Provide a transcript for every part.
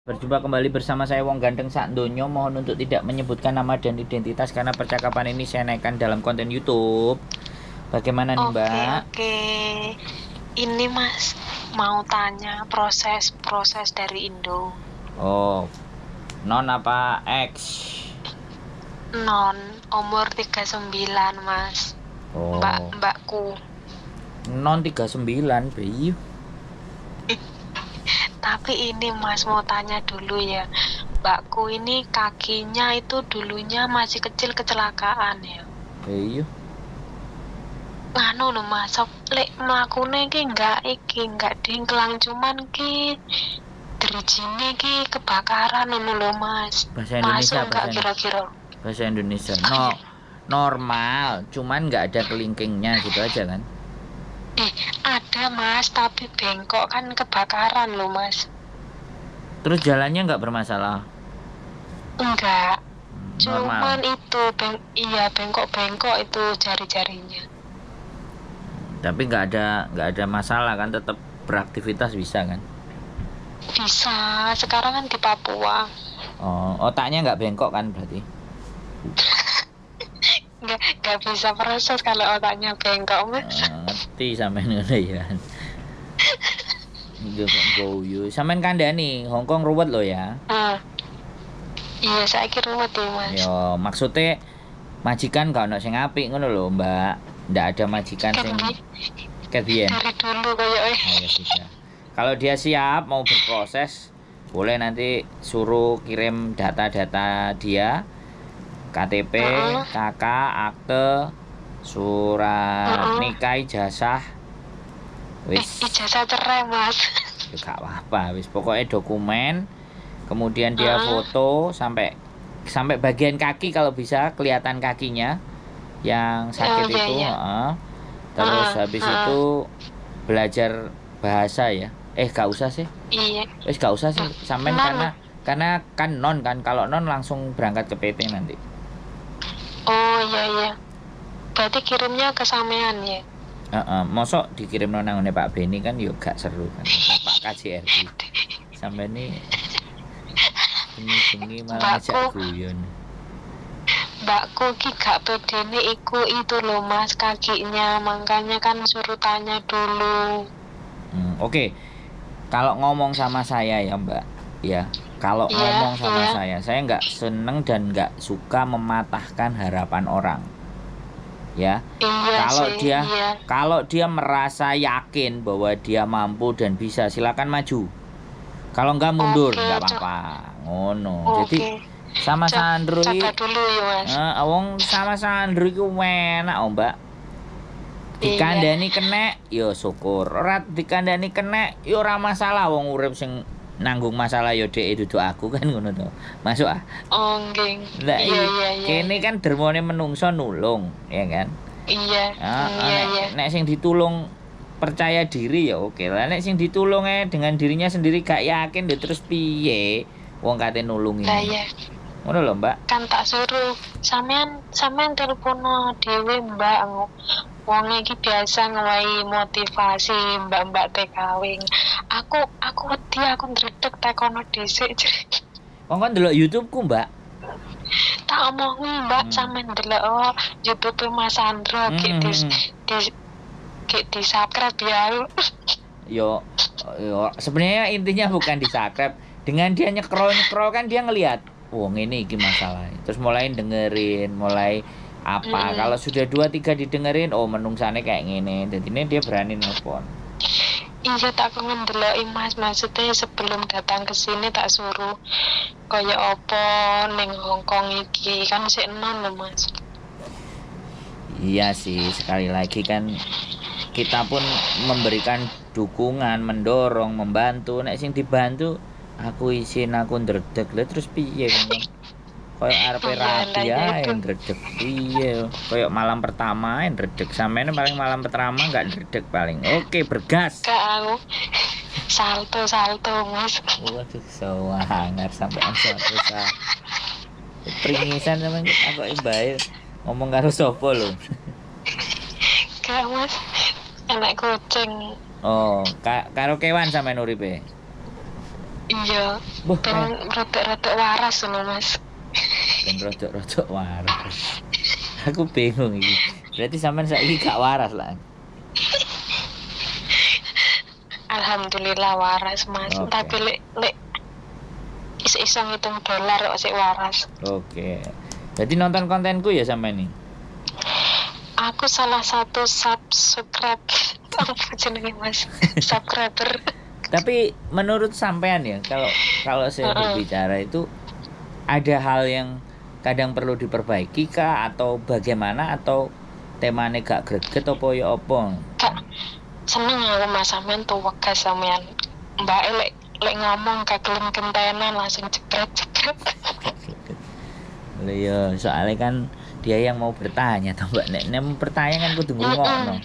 Berjumpa kembali bersama saya Wong Ganteng sak donyo. Mohon untuk tidak menyebutkan nama dan identitas karena percakapan ini saya naikkan dalam konten YouTube. Bagaimana nih Mbak? Oke. Ini Mas mau tanya proses dari Indo. Oh, non apa X? Non, umur 39 Mas. Oh, Mbakku. non 39 Bi. Tapi ini Mas mau tanya dulu ya. Mbakku ini kakinya itu dulunya masih kecil kecelakaan ya. Iya. Nganu lho Mas, lek mlakune ki enggak dingklang, cuman ki drijine ki kebakaran ngono lho Mas. Bahasa Indonesia, Masuk enggak kira-kira? Bahasa Indonesia. No, normal, cuman nggak ada kelingkingnya gitu aja kan? Ada Mas, tapi bengkok kan kebakaran loh Mas. Terus jalannya nggak bermasalah? Enggak, Normal. cuman itu bengkok-bengkok itu jari-jarinya. Tapi nggak ada masalah kan? Tetap beraktivitas bisa kan? Bisa, sekarang kan di Papua. Oh, otaknya nggak bengkok kan berarti? Enggak bisa proses kalau otaknya bengkok Mas. Ngerti sampean ngono ya. Yo kok guyu. Sampean kandhani Hongkong ruwet lo ya. Iya, saya kira ruwet ya Mas. Yo maksudnya majikan gak ono sing apik ngono lho, Mbak. Ndak ada majikan sing kebiyen. Dari dulu kayaknya. Ayo sudah. Kalau dia siap mau berproses, boleh nanti suruh kirim data-data dia, KTP, KK, akte, surat nikah, ijazah. Wis. Ijazah cerai Mas. Ya gak apa-apa, wis pokoknya dokumen, kemudian dia foto sampai bagian kaki kalau bisa kelihatan kakinya yang sakit itu. Terus habis itu belajar bahasa ya. Gak usah sih. Iya. Wis gak usah sih sampean karena kan non kan, kalau non langsung berangkat ke PT nanti. Oh iya. Berarti kirimnya ke sampean ya? Mosok dikirim nang Pak Beni kan yo gak seru kan. Pak KJRI. Sampai ini bengi-bengi malah ngajak guyon. Mbakku ki gak pedene itu loh Mas kakinya, makanya kan suruh tanya dulu. Oke. Kalau ngomong sama saya ya Mbak, ya. Kalau ngomong sama saya nggak seneng dan nggak suka mematahkan harapan orang. Ya, kalau dia merasa yakin bahwa dia mampu dan bisa, silakan maju. Kalau enggak mundur, enggak apa-apa. Ngono. Jadi sama Sandro iki. Wong sama Sandro iku enak, Mbak. Dikandani kena, yo syukur. Ora dikandani kena, yo ora masalah. Wong urip sing nanggung masalah yo dhek duduk aku kan ngono to. Masuk ah. Oh, nggih. Iya. Kene kan dermone menungso nulung, ya kan? Iya. Nek sing ditulung percaya diri ya oke lah. Nek sing ditulung dengan dirinya sendiri gak yakin ya terus piye wong kate nulungi. Lah iya. Ngono lho, Mbak. Kan tak suruh sampean telepono dhewe Mbak. Wong iki biasa ngewahi motivasi mbak-mbak TKW. Aku wedi aku ndredeg tekono dhisik. Wong kon ndelok YouTube-ku, Mbak. Tak omongi Mbak sampean ndelok YouTube Mas Sandro di subscribe ya. Yo sebenarnya intinya bukan di subscribe. Dengan dia nyekrol kan dia ngelihat, wong ini iki masalah. Terus mulai dengerin, mulai apa kalau sudah 2-3 didengerin, oh menungsane kayak gini, jadi ini dia berani nelpon. Iya, tak pengen ndeloki Mas, maksudnya sebelum datang ke sini tak suruh kaya apa ning Hongkong iki kan sik enom lho Mas. Iya sih, sekali lagi kan kita pun memberikan dukungan, mendorong, membantu. Nek sing dibantu aku isin, aku ndredeg lha terus piye kan? Kayak arepe rapi ae ndredeg piye. Kayak malam pertama ndredeg, sampeyan paling malam pertama enggak ndredeg paling. Oke, bergas. Gak aku. Salto Mas. Waduh, sangar sampean salto. Pringisan sampean aku bae ngomong karo sapa lho. Gak Mas. Anak kucing. Oh, karo kewan sampean uripe. Iya. Boh, Ben rodok-rodok waras lho Mas. ben rodok-rodok waras. Aku bingung iki. Berarti sampean saiki gak waras lah. Alhamdulillah waras Mas. Oke. Tapi lek iso ngitung dolar kok sik waras. Oke. Berarti nonton kontenku ya sampean nih. Aku salah satu subscribe apa jenenge Mas? Subscriber. Tapi menurut sampean ya, kalau saya berbicara itu ada hal yang kadang perlu diperbaiki kah atau bagaimana, atau temane gak greget apa ya apa? Kak, seneng aku Mas sampean tuh wegas sampean. Mbak lek ngomong gak gelem gentenan langsung jepret-jepret. Lah ya, soalnya kan dia yang mau bertanya toh Mbak. Nek mau bertanya kan kudu ngrungokno.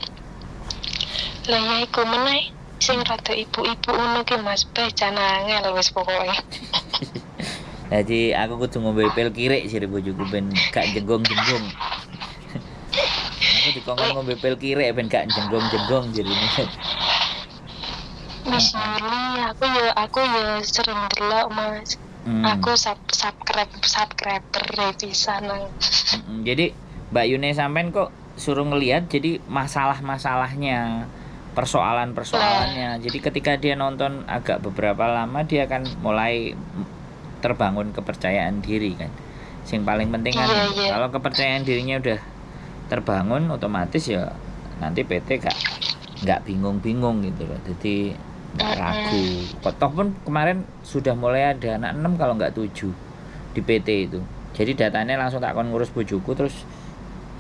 Lah ya iku meneh sing rada ibu-ibu ngono ki Mas, jan angel wis pokoke. Jadi aku kudu ngombe pil kirik sih bojoku ben gak jenggong-jenggong. Aku dikongkon ngombe pil kirik ben gak jenggong-jenggong jarine. Mas Yuli, aku ya sering delok Mas. Aku subscriber pisan. Jadi Mbak Yune sampean kok suruh ngelihat jadi masalah-masalahnya, persoalan-persoalannya. Jadi ketika dia nonton agak beberapa lama dia akan mulai terbangun kepercayaan diri kan. Sing paling penting kan kalau kepercayaan dirinya udah terbangun, otomatis ya nanti PT nggak bingung-bingung gitu loh. Jadi nggak ragu. Toh pun kemarin sudah mulai ada anak 6 kalau nggak 7 di PT itu. Jadi datanya langsung tak akan ngurus bojoku, terus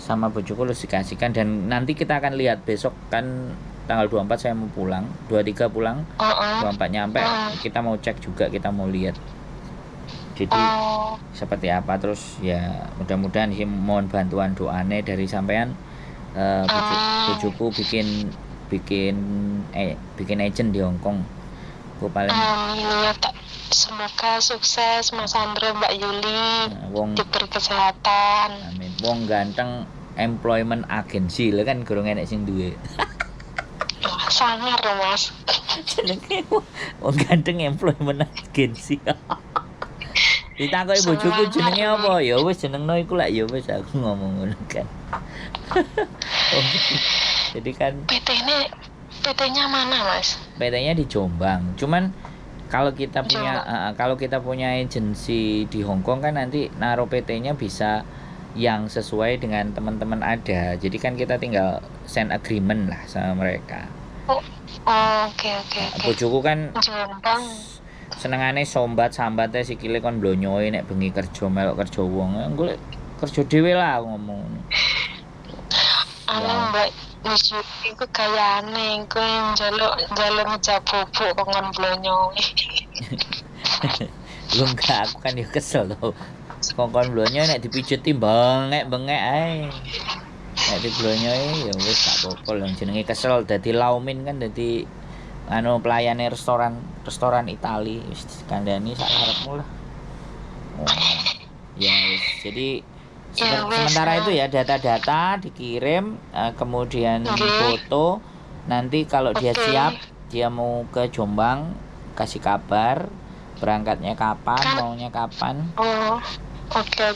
sama bojoku terus dikasihkan, dan nanti kita akan lihat besok kan tanggal 24 saya mau pulang, 23 pulang, 24 nyampe, kita mau cek juga, kita mau lihat. Jadi seperti apa, terus ya mudah-mudahan sih mohon bantuan doane dari sampean. Bojoku bikin agent di Hongkong. Aku paling semoga sukses Mas Andro, Mbak Yuli, diberi kesehatan. Amin. Wong ganteng employment agency lho kan gorong enek sing duwe. Sangar loh Mas. Jenenge wong ganteng employment agency. Ditakoki bojoku jenenge apa? Ya wis jenengno iku lak ya wis aku ngomong ngono kan. Jadi kan PT-nya mana Mas? PT-nya di Jombang. Cuman kalau kita punya agensi di Hongkong kan nanti naruh PT-nya bisa yang sesuai dengan teman-teman ada. Jadi kan kita tinggal send agreement lah sama mereka. Oke. Bojoku kan Jombang. Senengane sambat-sambate sikile kon blonyoe nek bengi kerja melok kerja wong. Engko kerja dhewe lah ngomong. Mbak Wis iku gayane iku njaluk ngejak bubuk kok ngon blonyoe. Lu enggak, aku kan yo kesel to. Kongkon blonyo nek dipijuti bengek-bengek ae. Nek diblonyoe ya wis gak apa-apa lho, jenenge kesel dadi laumin kan, dadi pelayane restoran Itali wis kandhani sak karepmu lah. Ya wis, jadi sementara itu ya data-data dikirim, kemudian foto. Nanti kalau dia siap, dia mau ke Jombang, kasih kabar berangkatnya kapan, maunya kapan. Oke.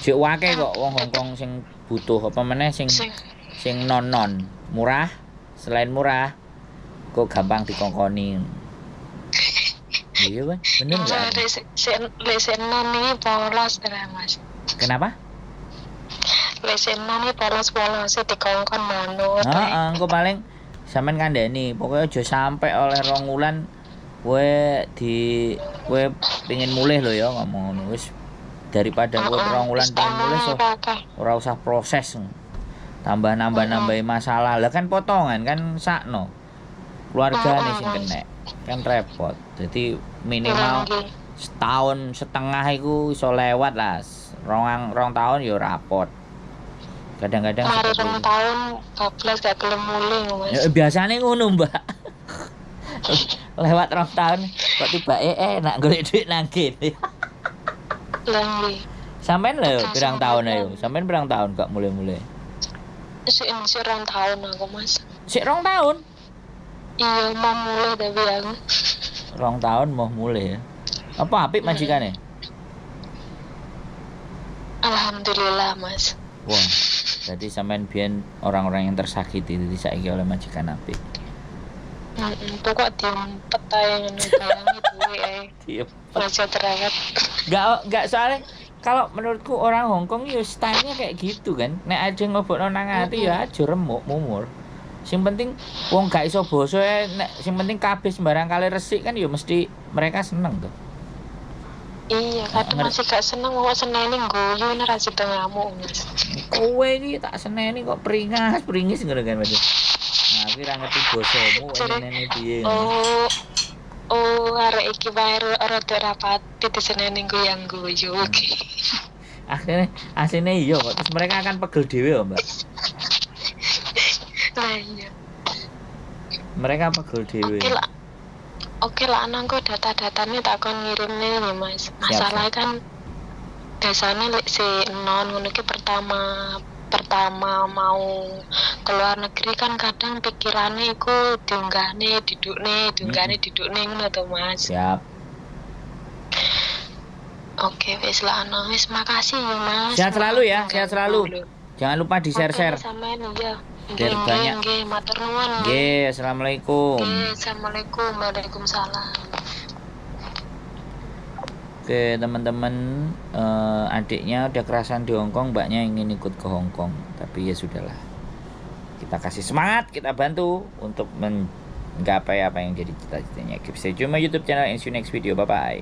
Jek wake kok wong Hongkong sing butuh apa meneh sing non murah. Selain murah kok gampang dikongkoni. Iya kan, bener nggak? Lesenan ini polos Mas. Kenapa? Lesenan ini polos dikongkon manut. Engko paling sampean kandhani, pokoknya aja sampai oleh 2 wulan kowe pengin mulih lho ya, ngomong ngono wis, daripada kowe 2 wulan pengen mulih ora usah proses. Nambah-nambahi masalah. Lah kan potongan kan sakno. Keluargane sing kena. Kan repot. Jadi minimal setahun setengah iku iso lewat lah. 2 tahun ya rapot. Kadang-kadang seperti 2 tahun bablas gak gelem mulih Mas. Ya biasane ngono, Mbak. Lewat 2 tahun kok tiba enak golek duit nang kene. Lah nggih. Sampeyan lho pirang tahun ayo? Sampeyan pirang tahun gak mulai-mulai? Sik 2 tahun aku Mas. Sik 2 tahun? Iya mau mulai tapi aku. 2 2 tahun mau mulai ya. Apa apik majikane? Alhamdulillah Mas. Wah, jadi sampean biyen orang-orang yang tersakiti jadi saiki oleh majikan apik. Pokok diumpet ae ngono bayangi duwe ae. Iya. Raja terangkat. Enggak soalnya kalau menurutku orang Hongkong ya stylenya kayak gitu kan. Nek aja ngobokno nang ati ya aja remuk mumur. Sing penting wong gak iso basa nek sing penting kabeh sembarang kali resik kan ya mesti mereka seneng tuh. Iya, kadang masih gak seneng kok seneni guyu ini ra sida ngamuk Mas. Kowe iki tak seneni kok pringis ngono kan Mas. Nah, iki ra ngerti basamu seneni piye. Oh, arek iki wae rada rapat diseneni guyu. Oke. Akhirnya iya kok. Terus mereka akan pegel dhewe kok, Mbak. Lah iya. Mereka pegel dhewe. Oke lah, anakku data-datanya tak kon ngirimnya ya Mas. Masalah kan biasanya si non ngono ki pertama mau keluar negeri kan kadang pikirannya iku diunggahne didukne ngono to Mas. Siap. Oke, wis lah ana. Wis makasih ya Mas. Sehat selalu ya, sehat selalu. Jangan lupa di-share-share. Sampeyan ya. Biar banyak. Nggih, matur nuwun. Nggih, assalamualaikum. Assalamualaikum. Waalaikumsalam. Oke teman-teman, adiknya udah kerasan di Hongkong, mbaknya ingin ikut ke Hongkong, tapi ya sudahlah. Kita kasih semangat, kita bantu untuk menggapai apa yang jadi cita-citanya. Keep stay tune my YouTube channel and see you next video. Bye bye.